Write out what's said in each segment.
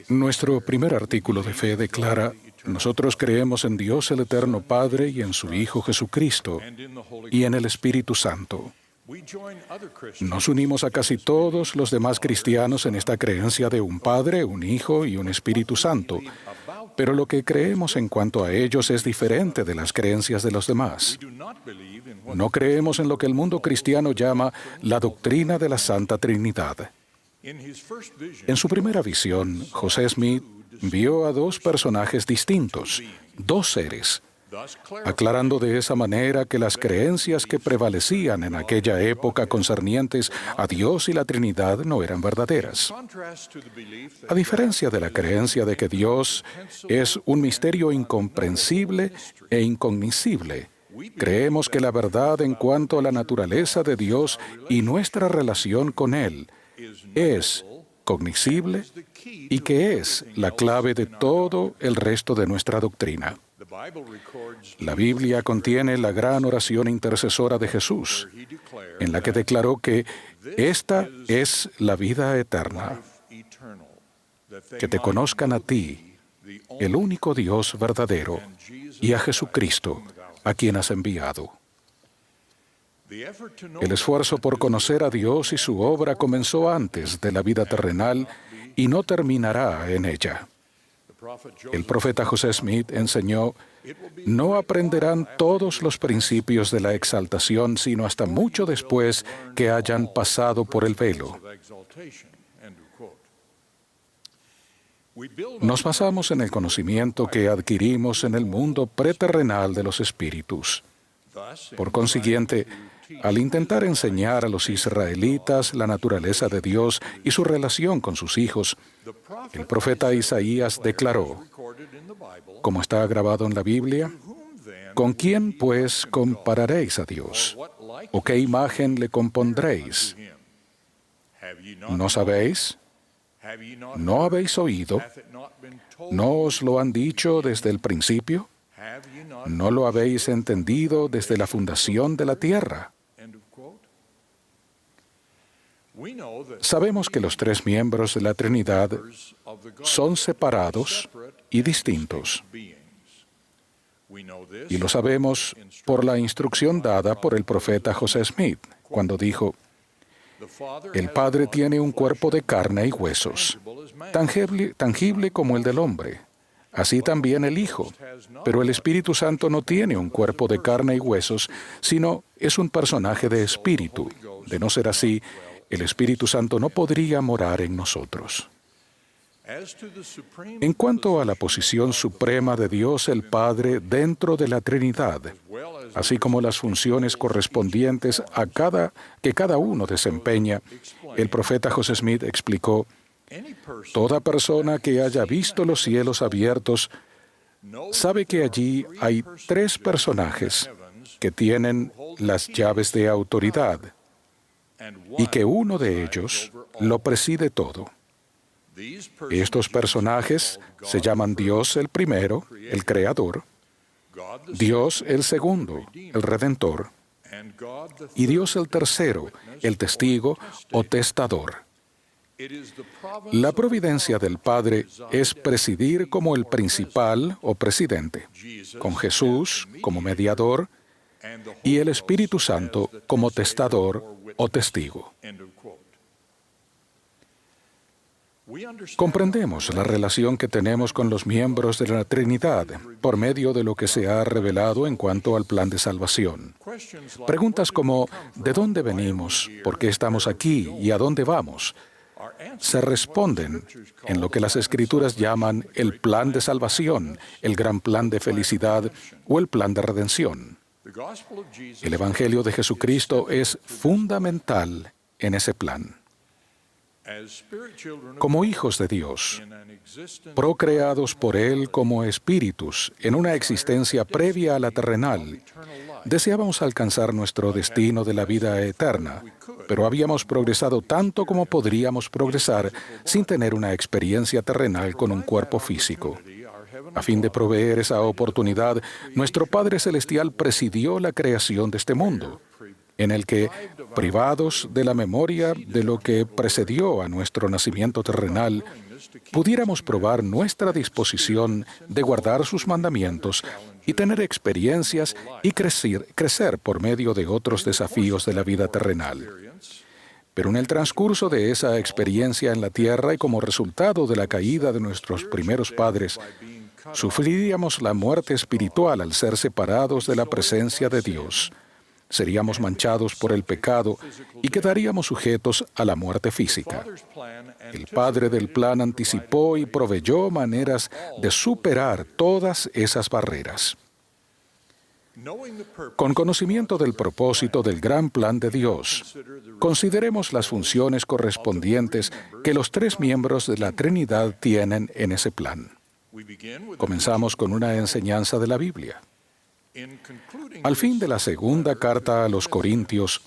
Nuestro primer artículo de fe declara: nosotros creemos en Dios el Eterno Padre y en su Hijo Jesucristo y en el Espíritu Santo. Nos unimos a casi todos los demás cristianos en esta creencia de un Padre, un Hijo y un Espíritu Santo, pero lo que creemos en cuanto a ellos es diferente de las creencias de los demás. No creemos en lo que el mundo cristiano llama la doctrina de la Santa Trinidad. En su primera visión, José Smith vio a dos personajes distintos, dos seres, aclarando de esa manera que las creencias que prevalecían en aquella época concernientes a Dios y la Trinidad no eran verdaderas. A diferencia de la creencia de que Dios es un misterio incomprensible e incognoscible, creemos que la verdad en cuanto a la naturaleza de Dios y nuestra relación con Él es cognoscible y que es la clave de todo el resto de nuestra doctrina. La Biblia contiene la gran oración intercesora de Jesús, en la que declaró que esta es la vida eterna, que te conozcan a ti, el único Dios verdadero, y a Jesucristo, a quien has enviado. El esfuerzo por conocer a Dios y su obra comenzó antes de la vida terrenal y no terminará en ella. El profeta José Smith enseñó: no aprenderán todos los principios de la exaltación sino hasta mucho después que hayan pasado por el velo. Nos basamos en el conocimiento que adquirimos en el mundo preterrenal de los espíritus. Por consiguiente, al intentar enseñar a los israelitas la naturaleza de Dios y su relación con sus hijos, el profeta Isaías declaró, como está grabado en la Biblia: ¿con quién, pues, compararéis a Dios? ¿O qué imagen le compondréis? ¿No sabéis? ¿No habéis oído? ¿No os lo han dicho desde el principio? ¿No lo habéis entendido desde la fundación de la tierra? Sabemos que los tres miembros de la Trinidad son separados y distintos. Y lo sabemos por la instrucción dada por el profeta José Smith, cuando dijo: el Padre tiene un cuerpo de carne y huesos, tangible como el del hombre. Así también el Hijo. Pero el Espíritu Santo no tiene un cuerpo de carne y huesos, sino es un personaje de espíritu. De no ser así, el Espíritu Santo no podría morar en nosotros. En cuanto a la posición suprema de Dios el Padre dentro de la Trinidad, así como las funciones correspondientes que cada uno desempeña, el profeta José Smith explicó: toda persona que haya visto los cielos abiertos sabe que allí hay tres personajes que tienen las llaves de autoridad y que uno de ellos lo preside todo. Estos personajes se llaman Dios el primero, el Creador; Dios el segundo, el Redentor; y Dios el tercero, el Testigo o Testador. La providencia del Padre es presidir como el principal o presidente, con Jesús como mediador y el Espíritu Santo como testador o testigo. Comprendemos la relación que tenemos con los miembros de la Trinidad por medio de lo que se ha revelado en cuanto al plan de salvación. Preguntas como ¿de dónde venimos? ¿Por qué estamos aquí? ¿Y a dónde vamos?, se responden en lo que las Escrituras llaman el plan de salvación, el gran plan de felicidad o el plan de redención. El Evangelio de Jesucristo es fundamental en ese plan. Como hijos de Dios, procreados por Él como espíritus en una existencia previa a la terrenal, deseábamos alcanzar nuestro destino de la vida eterna, pero habíamos progresado tanto como podríamos progresar sin tener una experiencia terrenal con un cuerpo físico. A fin de proveer esa oportunidad, nuestro Padre Celestial presidió la creación de este mundo. en el que, privados de la memoria de lo que precedió a nuestro nacimiento terrenal, pudiéramos probar nuestra disposición de guardar sus mandamientos y tener experiencias y crecer por medio de otros desafíos de la vida terrenal. Pero en el transcurso de esa experiencia en la tierra y como resultado de la caída de nuestros primeros padres, sufriríamos la muerte espiritual al ser separados de la presencia de Dios. Seríamos manchados por el pecado y quedaríamos sujetos a la muerte física. El Padre del plan anticipó y proveyó maneras de superar todas esas barreras. Con conocimiento del propósito del gran plan de Dios, consideremos las funciones correspondientes que los tres miembros de la Trinidad tienen en ese plan. Comenzamos con una enseñanza de la Biblia. Al fin de la segunda carta a los Corintios,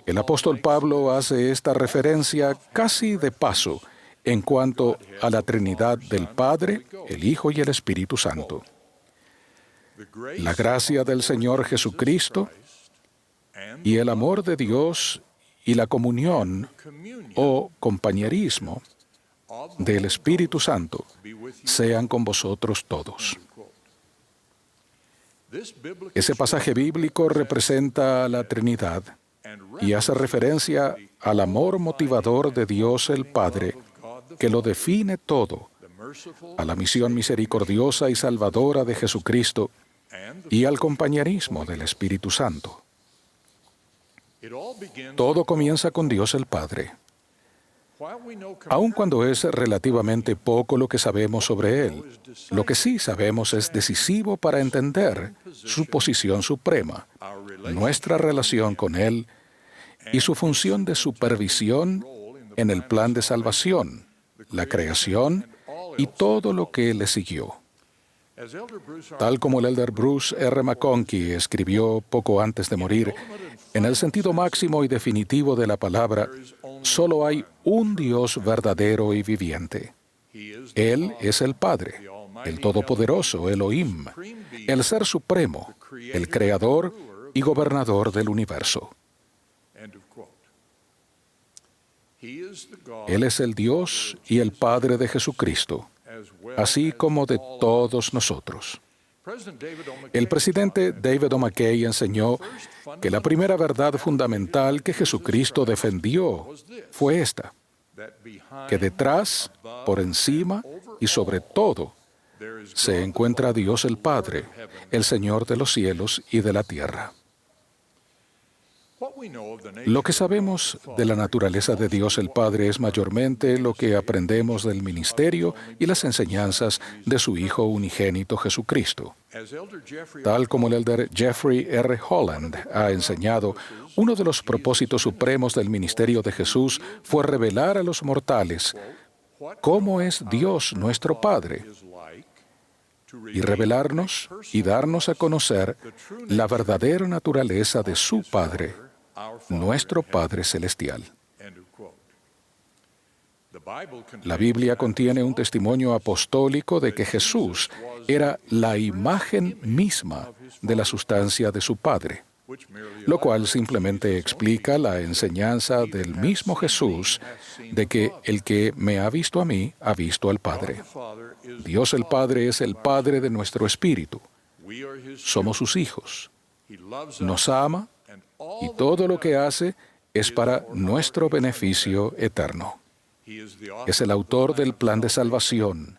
el apóstol Pablo hace esta referencia casi de paso en cuanto a la Trinidad del Padre, el Hijo y el Espíritu Santo. La gracia del Señor Jesucristo y el amor de Dios y la comunión o compañerismo del Espíritu Santo sean con vosotros todos. Ese pasaje bíblico representa a la Trinidad y hace referencia al amor motivador de Dios el Padre, que lo define todo, a la misión misericordiosa y salvadora de Jesucristo y al compañerismo del Espíritu Santo. Todo comienza con Dios el Padre. Aun cuando es relativamente poco lo que sabemos sobre Él, lo que sí sabemos es decisivo para entender su posición suprema, nuestra relación con Él y su función de supervisión en el plan de salvación, la creación y todo lo que le siguió. Tal como el elder Bruce R. McConkie escribió poco antes de morir, en el sentido máximo y definitivo de la palabra, solo hay un Dios verdadero y viviente. Él es el Padre, el Todopoderoso, Elohim, el Ser Supremo, el Creador y Gobernador del universo. Él es el Dios y el Padre de Jesucristo, así como de todos nosotros. El presidente David O. McKay enseñó que la primera verdad fundamental que Jesucristo defendió fue esta, que detrás, por encima y sobre todo, se encuentra Dios el Padre, el Señor de los cielos y de la tierra. Lo que sabemos de la naturaleza de Dios el Padre es mayormente lo que aprendemos del ministerio y las enseñanzas de su Hijo unigénito Jesucristo. Tal como el elder Jeffrey R. Holland ha enseñado, uno de los propósitos supremos del ministerio de Jesús fue revelar a los mortales cómo es Dios nuestro Padre y revelarnos y darnos a conocer la verdadera naturaleza de su Padre, nuestro Padre Celestial. La Biblia contiene un testimonio apostólico de que Jesús era la imagen misma de la sustancia de su Padre, lo cual simplemente explica la enseñanza del mismo Jesús de que el que me ha visto a mí, ha visto al Padre. Dios el Padre es el Padre de nuestro espíritu. Somos sus hijos. Nos ama y todo lo que hace es para nuestro beneficio eterno. Es el autor del plan de salvación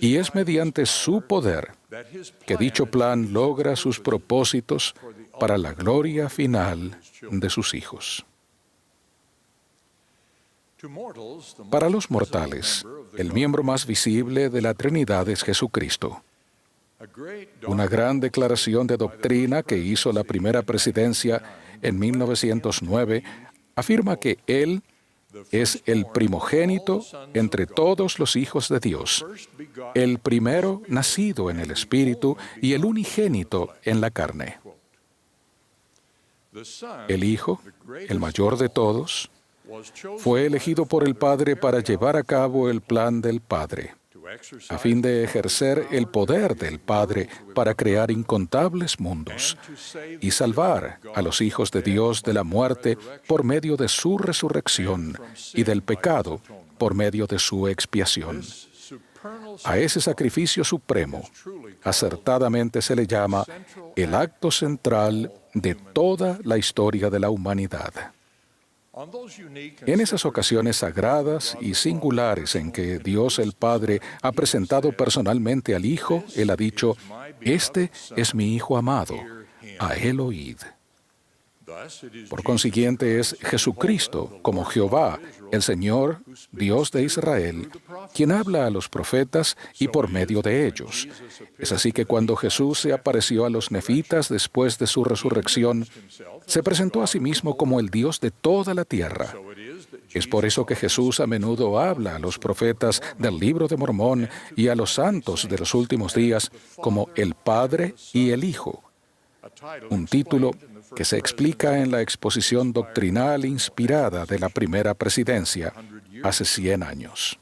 y es mediante su poder que dicho plan logra sus propósitos para la gloria final de sus hijos. Para los mortales, el miembro más visible de la Trinidad es Jesucristo. Una gran declaración de doctrina que hizo la primera presidencia en 1909 afirma que Él es el primogénito entre todos los hijos de Dios, el primero nacido en el Espíritu y el unigénito en la carne. El Hijo, el mayor de todos, fue elegido por el Padre para llevar a cabo el plan del Padre, a fin de ejercer el poder del Padre para crear incontables mundos y salvar a los hijos de Dios de la muerte por medio de su resurrección y del pecado por medio de su expiación. A ese sacrificio supremo, acertadamente se le llama el acto central de toda la historia de la humanidad. En esas ocasiones sagradas y singulares en que Dios el Padre ha presentado personalmente al Hijo, Él ha dicho: «Este es mi Hijo amado, a Él oíd». Por consiguiente, es Jesucristo, como Jehová, el Señor, Dios de Israel, quien habla a los profetas y por medio de ellos. Es así que cuando Jesús se apareció a los nefitas después de su resurrección, se presentó a sí mismo como el Dios de toda la tierra. Es por eso que Jesús a menudo habla a los profetas del Libro de Mormón y a los santos de los últimos días como el Padre y el Hijo, un título que se explica en la exposición doctrinal inspirada de la primera presidencia hace 100 años.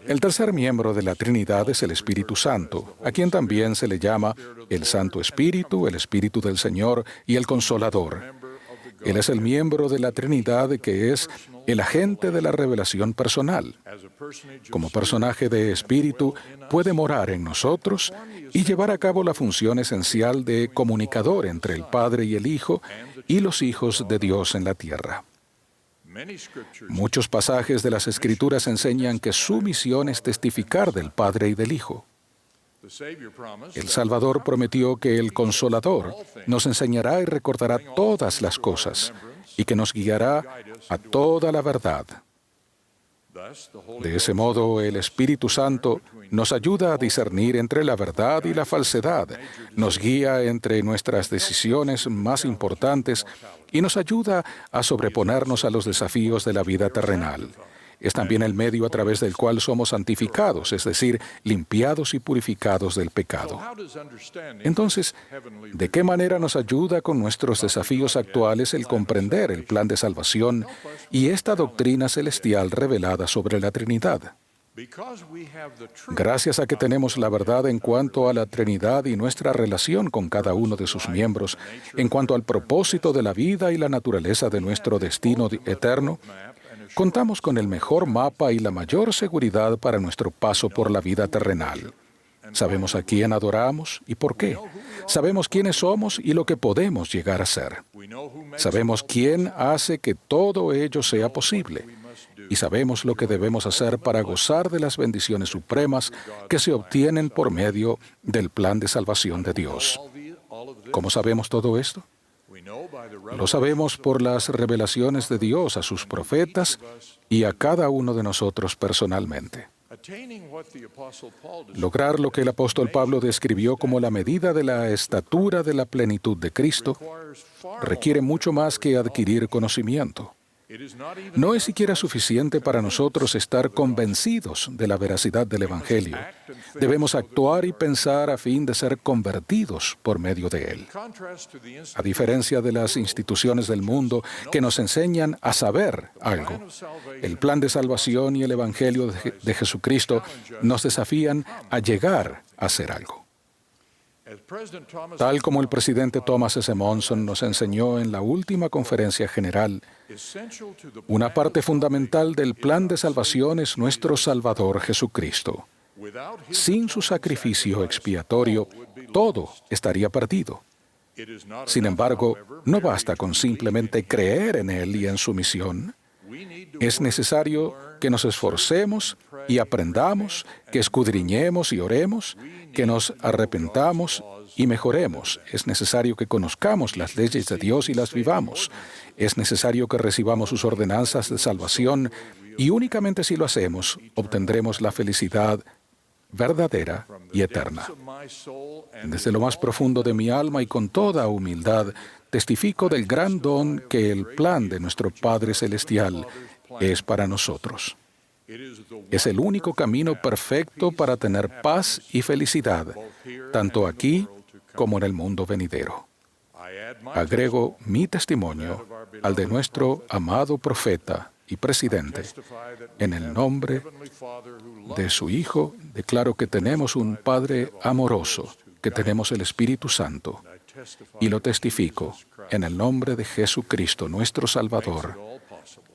El tercer miembro de la Trinidad es el Espíritu Santo, a quien también se le llama el Santo Espíritu, el Espíritu del Señor y el Consolador. Él es el miembro de la Trinidad que es el agente de la revelación personal. Como personaje de espíritu, puede morar en nosotros y llevar a cabo la función esencial de comunicador entre el Padre y el Hijo y los hijos de Dios en la tierra. Muchos pasajes de las Escrituras enseñan que su misión es testificar del Padre y del Hijo. El Salvador prometió que el Consolador nos enseñará y recordará todas las cosas y que nos guiará a toda la verdad. De ese modo, el Espíritu Santo nos ayuda a discernir entre la verdad y la falsedad, nos guía entre nuestras decisiones más importantes y nos ayuda a sobreponernos a los desafíos de la vida terrenal. Es también el medio a través del cual somos santificados, es decir, limpiados y purificados del pecado. Entonces, ¿de qué manera nos ayuda con nuestros desafíos actuales el comprender el plan de salvación y esta doctrina celestial revelada sobre la Trinidad? Gracias a que tenemos la verdad en cuanto a la Trinidad y nuestra relación con cada uno de sus miembros, en cuanto al propósito de la vida y la naturaleza de nuestro destino eterno, contamos con el mejor mapa y la mayor seguridad para nuestro paso por la vida terrenal. Sabemos a quién adoramos y por qué. Sabemos quiénes somos y lo que podemos llegar a ser. Sabemos quién hace que todo ello sea posible. Y sabemos lo que debemos hacer para gozar de las bendiciones supremas que se obtienen por medio del plan de salvación de Dios. ¿Cómo sabemos todo esto? Lo sabemos por las revelaciones de Dios a sus profetas y a cada uno de nosotros personalmente. Lograr lo que el apóstol Pablo describió como la medida de la estatura de la plenitud de Cristo requiere mucho más que adquirir conocimiento. No es siquiera suficiente para nosotros estar convencidos de la veracidad del Evangelio. Debemos actuar y pensar a fin de ser convertidos por medio de él. A diferencia de las instituciones del mundo que nos enseñan a saber algo, el plan de salvación y el Evangelio de Jesucristo nos desafían a llegar a ser algo. Tal como el presidente Thomas S. Monson nos enseñó en la última conferencia general, una parte fundamental del plan de salvación es nuestro Salvador Jesucristo. Sin su sacrificio expiatorio, todo estaría perdido. Sin embargo, no basta con simplemente creer en Él y en su misión. Es necesario que nos esforcemos y aprendamos, que escudriñemos y oremos, que nos arrepentamos y mejoremos. Es necesario que conozcamos las leyes de Dios y las vivamos. Es necesario que recibamos sus ordenanzas de salvación y únicamente si lo hacemos, obtendremos la felicidad verdadera y eterna. Desde lo más profundo de mi alma y con toda humildad, testifico del gran don que el plan de nuestro Padre Celestial es para nosotros. Es el único camino perfecto para tener paz y felicidad, tanto aquí como en el mundo venidero. Agrego mi testimonio al de nuestro amado profeta y presidente. En el nombre de su Hijo, declaro que tenemos un Padre amoroso, que tenemos el Espíritu Santo, y lo testifico en el nombre de Jesucristo, nuestro Salvador,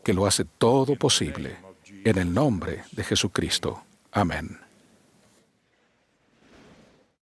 que lo hace todo posible. En el nombre de Jesucristo. Amén.